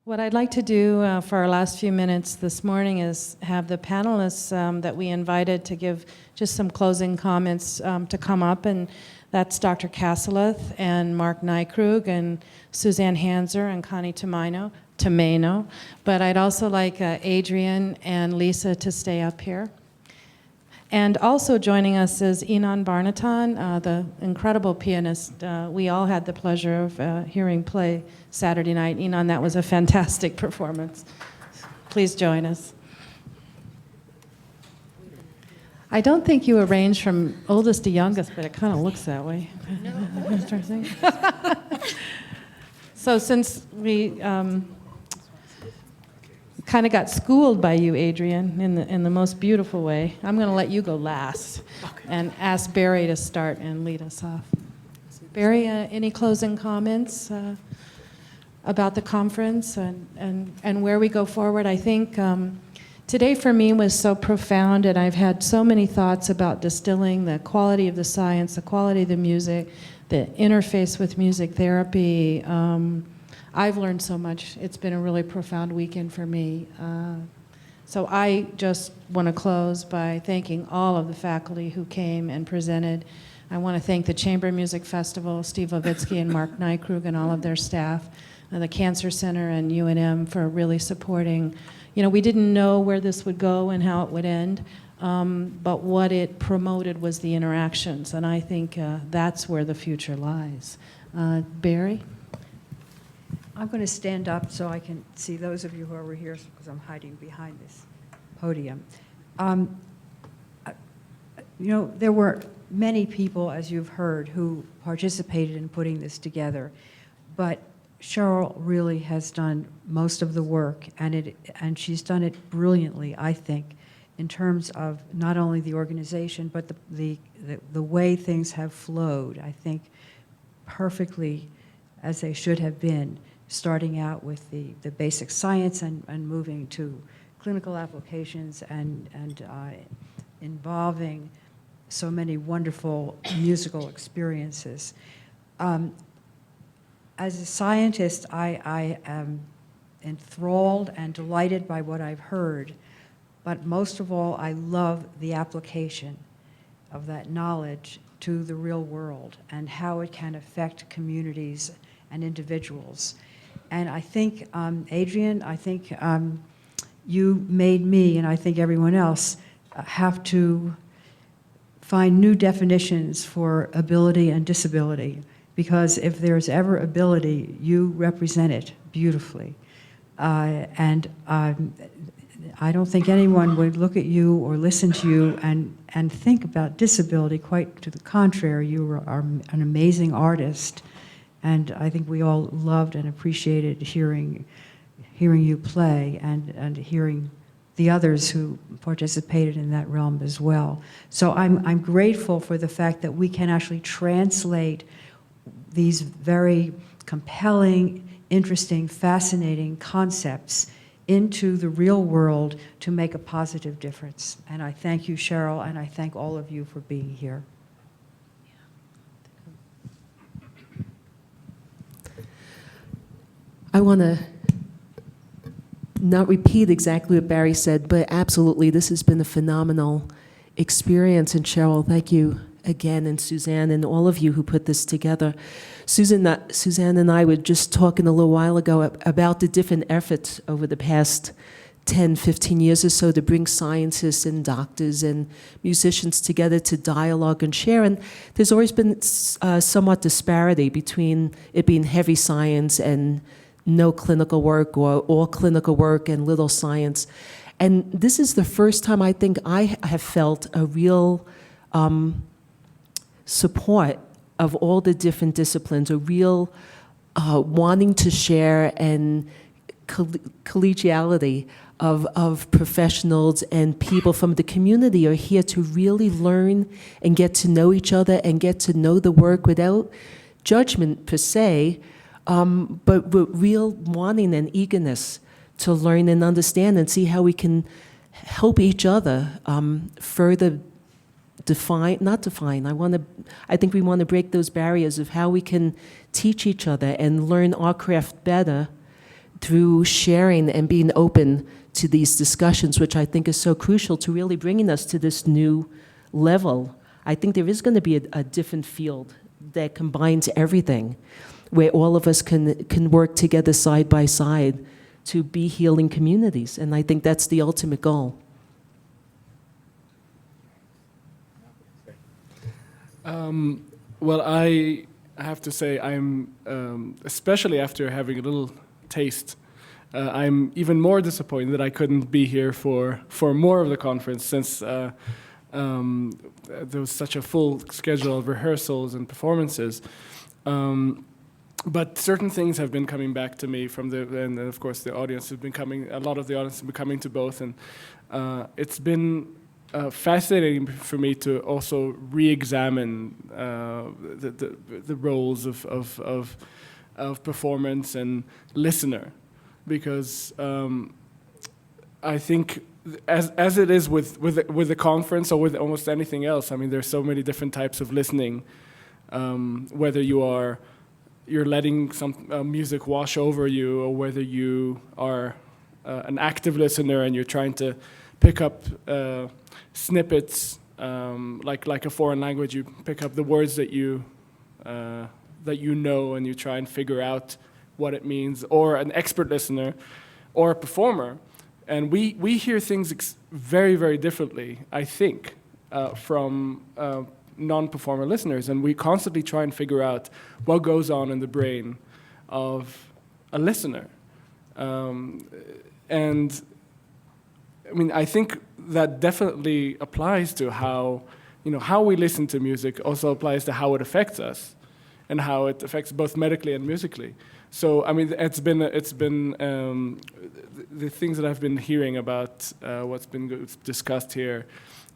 What I'd like to do for our last few minutes this morning is have the panelists that we invited to give just some closing comments to come up, and that's Dr. Kasseleth and Mark Nykrug and Suzanne Hanser and Connie Tomeno. But I'd also like Adrian and Lisa to stay up here. And also joining us is Inan Barnatan, the incredible pianist. We all had the pleasure of hearing play Saturday night. Inan, that was a fantastic performance. Please join us. I don't think you arranged from oldest to youngest, but it kind of looks that way. No. So since we kind of got schooled by you, Adrian, in the most beautiful way, I'm going to let you go last and ask Barry to start and lead us off. Barry, any closing comments about the conference and where we go forward? I think today for me was so profound, and I've had so many thoughts about distilling the quality of the science, the quality of the music, the interface with music therapy. I've learned so much. It's been a really profound weekend for me. So I just want to close by thanking all of the faculty who came and presented. I want to thank the Chamber Music Festival, Steve Levitsky and Mark Nykrug and all of their staff, and the Cancer Center and UNM for really supporting. You know, we didn't know where this would go and how it would end, but what it promoted was the interactions, and I think that's where the future lies. Barry? I'm going to stand up so I can see those of you who are over here, because I'm hiding behind this podium. You know, there were many people, as you've heard, who participated in putting this together, but Cheryl really has done most of the work, and she's done it brilliantly, I think, in terms of not only the organization, but the way things have flowed, I think, perfectly as they should have been, starting out with the basic science and moving to clinical applications and involving so many wonderful musical experiences. As a scientist, I am enthralled and delighted by what I've heard, but most of all, I love the application of that knowledge to the real world and how it can affect communities and individuals. And I think, Adrian, I think you made me, and I think everyone else, have to find new definitions for ability and disability, because if there's ever ability, you represent it beautifully. And I don't think anyone would look at you or listen to you and think about disability. Quite to the contrary, you are an amazing artist. And I think we all loved and appreciated hearing you play and hearing the others who participated in that realm as well. So I'm grateful for the fact that we can actually translate these very compelling, interesting, fascinating concepts into the real world to make a positive difference. And I thank you, Cheryl, and I thank all of you for being here. I want to not repeat exactly what Barry said, but absolutely, this has been a phenomenal experience. And Cheryl, thank you again, and Suzanne, and all of you who put this together. Suzanne and I were just talking a little while ago about the different efforts over the past 10, 15 years or so to bring scientists and doctors and musicians together to dialogue and share. And there's always been somewhat disparity between it being heavy science and no clinical work, or all clinical work and little science. And this is the first time I think I have felt a real support of all the different disciplines, a real wanting to share and collegiality of professionals and people from the community are here to really learn and get to know each other and get to know the work without judgment per se, but with real wanting and eagerness to learn and understand and see how we can help each other further I think we want to break those barriers of how we can teach each other and learn our craft better through sharing and being open to these discussions, which I think is so crucial to really bringing us to this new level. I think there is going to be a different field that combines everything, where all of us can work together side by side to be healing communities. And I think that's the ultimate goal. Well, I have to say I'm, especially after having a little taste, I'm even more disappointed that I couldn't be here for more of the conference, since there was such a full schedule of rehearsals and performances. But certain things have been coming back to me from and of course the audience has been coming, a lot of the audience has been coming to both, and it's been fascinating for me to also re-examine the roles of performance and listener, because I think as it is with the conference or with almost anything else, I mean, there's so many different types of listening, whether you're letting some music wash over you, or whether you are an active listener and you're trying to pick up snippets, like a foreign language. You pick up the words that you know, and you try and figure out what it means. Or an expert listener, or a performer, and we hear things very, very differently, I think, from non-performer listeners, and we constantly try and figure out what goes on in the brain of a listener. And I mean, I think that definitely applies to how we listen to music, also applies to how it affects us, and how it affects both medically and musically. So I mean, it's been the things that I've been hearing about what's been discussed here,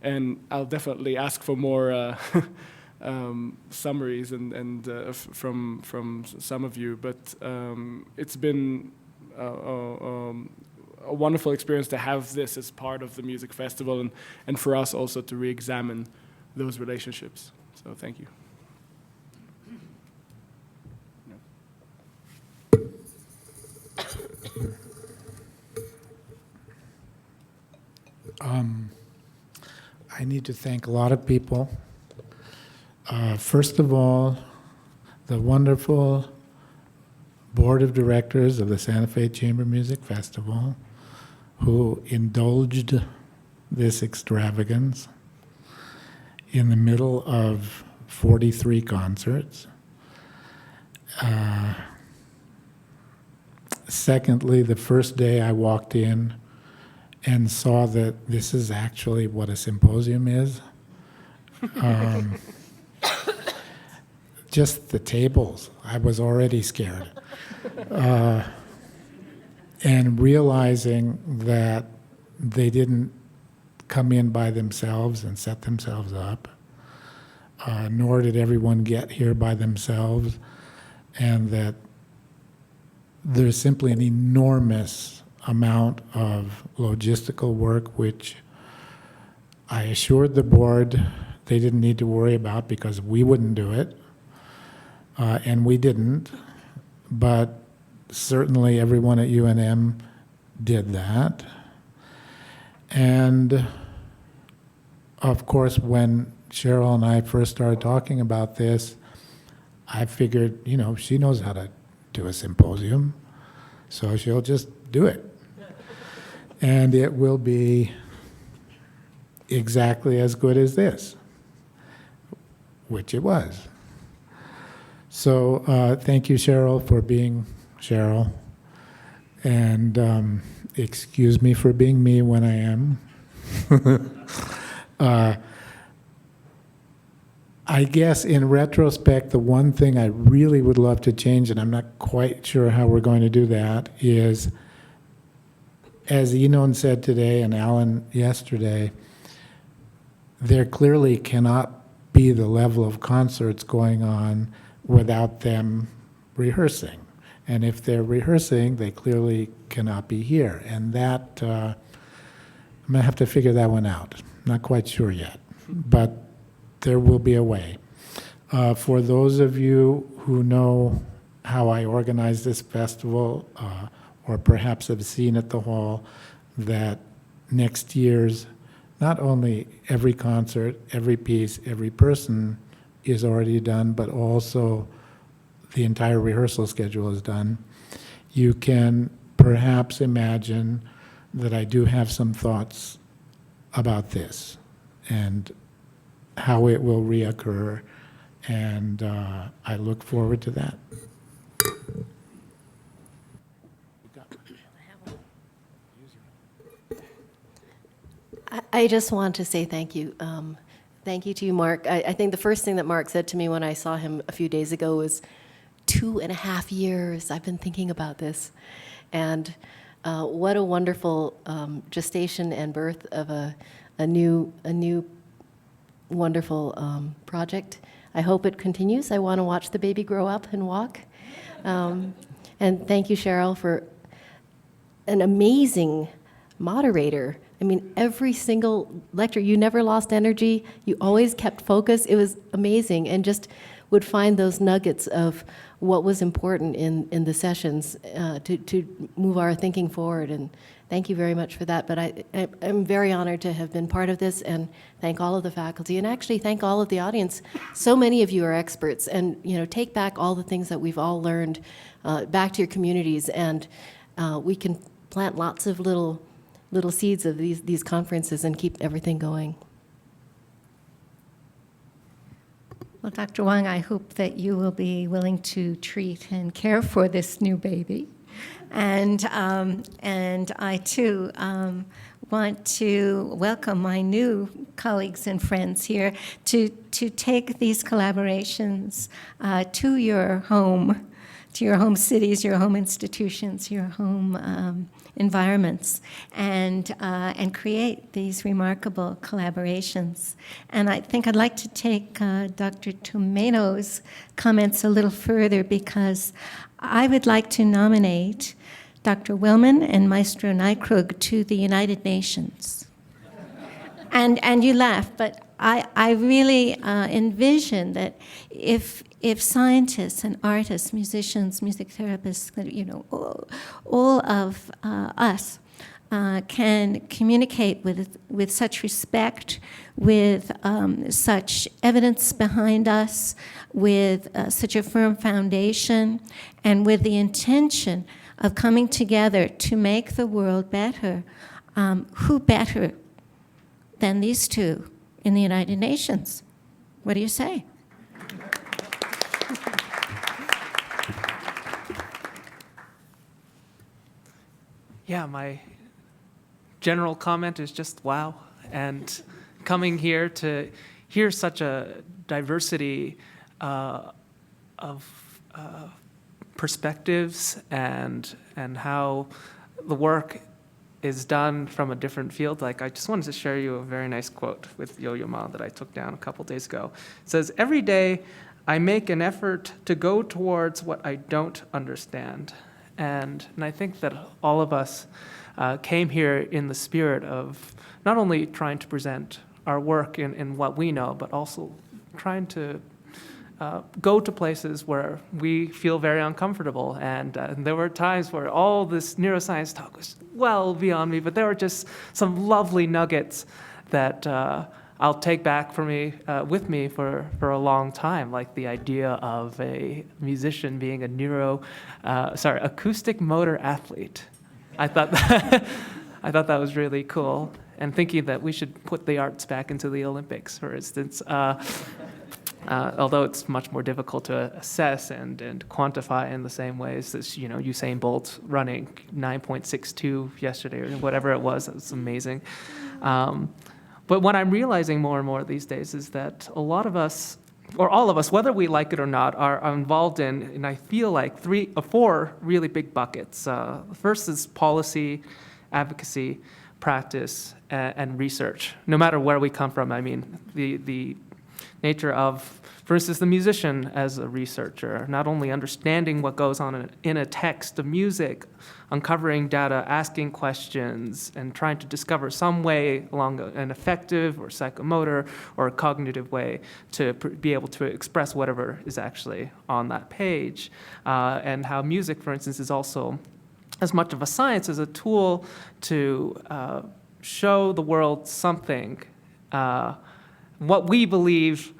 and I'll definitely ask for more summaries and from some of you. But it's been a wonderful experience to have this as part of the music festival, and for us also to re-examine those relationships. So thank you. I need to thank a lot of people. First of all, the wonderful board of directors of the Santa Fe Chamber Music Festival, who indulged this extravagance in the middle of 43 concerts. Secondly, the first day I walked in and saw that this is actually what a symposium is. Just the tables, I was already scared. And realizing that they didn't come in by themselves and set themselves up, nor did everyone get here by themselves, and that there's simply an enormous amount of logistical work, which I assured the board they didn't need to worry about because we wouldn't do it, and we didn't, but certainly everyone at UNM did that. And of course, when Cheryl and I first started talking about this, I figured, she knows how to do a symposium, so she'll just do it. And it will be exactly as good as this, which it was. So thank you, Cheryl, for being Cheryl. And excuse me for being me when I am. I guess in retrospect, the one thing I really would love to change, and I'm not quite sure how we're going to do that, is, as Enon said today and Alan yesterday, there clearly cannot be the level of concerts going on without them rehearsing. And if they're rehearsing, they clearly cannot be here. And that, I'm going to have to figure that one out. Not quite sure yet, but there will be a way. For those of you who know how I organize this festival, or perhaps have seen at the hall, that next year's, not only every concert, every piece, every person is already done, but also the entire rehearsal schedule is done. You can perhaps imagine that I do have some thoughts about this and how it will reoccur, and I look forward to that. I just want to say thank you. Thank you to you, Mark. I think the first thing that Mark said to me when I saw him a few days ago was, 2.5 years I've been thinking about this. And what a wonderful gestation and birth of a new wonderful project. I hope it continues. I want to watch the baby grow up and walk. And thank you, Cheryl, for an amazing moderator. I mean, every single lecture, you never lost energy. You always kept focus. It was amazing, and just would find those nuggets of what was important in the sessions to move our thinking forward. And thank you very much for that. But I'm very honored to have been part of this, and thank all of the faculty, and actually thank all of the audience. So many of you are experts, and take back all the things that we've all learned back to your communities, and we can plant lots of little seeds of these conferences and keep everything going. Well, Dr. Wong, I hope that you will be willing to treat and care for this new baby. And I, too, want to welcome my new colleagues and friends here to take these collaborations to your home cities, your home institutions, your home environments, and create these remarkable collaborations. And I think I'd like to take Dr. Tomato's comments a little further, because I would like to nominate Dr. Willman and Maestro Nykrug to the United Nations. And you laugh, but I really envision that if scientists and artists, musicians, music therapists, all of us can communicate with such respect, with such evidence behind us, with such a firm foundation, and with the intention of coming together to make the world better, who better than these two in the United Nations? What do you say? Yeah, my general comment is just wow. And coming here to hear such a diversity of perspectives and how the work is done from a different field. Like, I just wanted to share you a very nice quote with Yo-Yo Ma that I took down a couple days ago. It says, "Every day I make an effort to go towards what I don't understand." And I think that all of us came here in the spirit of not only trying to present our work in what we know, but also trying to go to places where we feel very uncomfortable. And there were times where all this neuroscience talk was well beyond me, but there were just some lovely nuggets that I'll take back with me for a long time, like the idea of a musician being acoustic motor athlete. I thought that was really cool, and thinking that we should put the arts back into the Olympics, for instance. Although it's much more difficult to assess and quantify in the same ways as Usain Bolt running 9.62 yesterday or whatever it was. That was amazing. But what I'm realizing more and more these days is that a lot of us, or all of us, whether we like it or not, are involved in, and I feel like 3 or 4 really big buckets. The first is policy, advocacy, practice, and research. No matter where we come from, I mean, the nature of, for instance, the musician as a researcher, not only understanding what goes on in a text of music, uncovering data, asking questions, and trying to discover some way along an affective or psychomotor or a cognitive way to be able to express whatever is actually on that page. And how music, for instance, is also as much of a science as a tool to show the world something, what we believe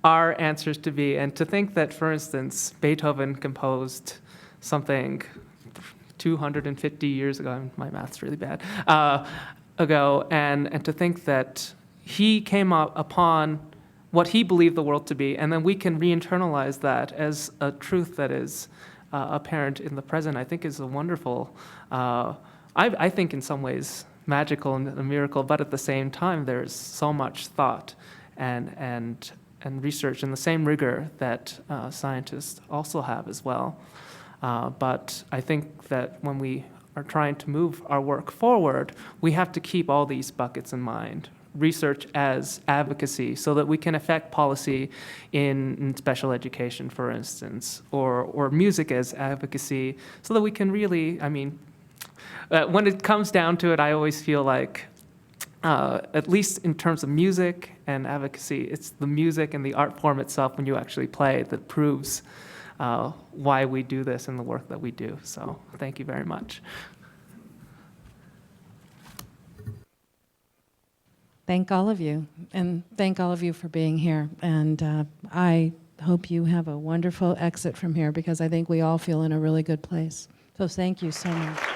our answers to be, and to think that, for instance, Beethoven composed something 250 years ago, my math's really bad, ago, and to think that he came upon what he believed the world to be, and then we can re-internalize that as a truth that is apparent in the present, I think is a wonderful, I think in some ways magical and a miracle, but at the same time there's so much thought and research and the same rigor that scientists also have as well. But I think that when we are trying to move our work forward, we have to keep all these buckets in mind. Research as advocacy, so that we can affect policy in special education, for instance, or music as advocacy, so that we can really, I mean, when it comes down to it, I always feel like, at least in terms of music and advocacy, it's the music and the art form itself when you actually play that proves why we do this and the work that we do. So thank you very much. Thank all of you, and thank all of you for being here. And I hope you have a wonderful exit from here, because I think we all feel in a really good place. So thank you so much.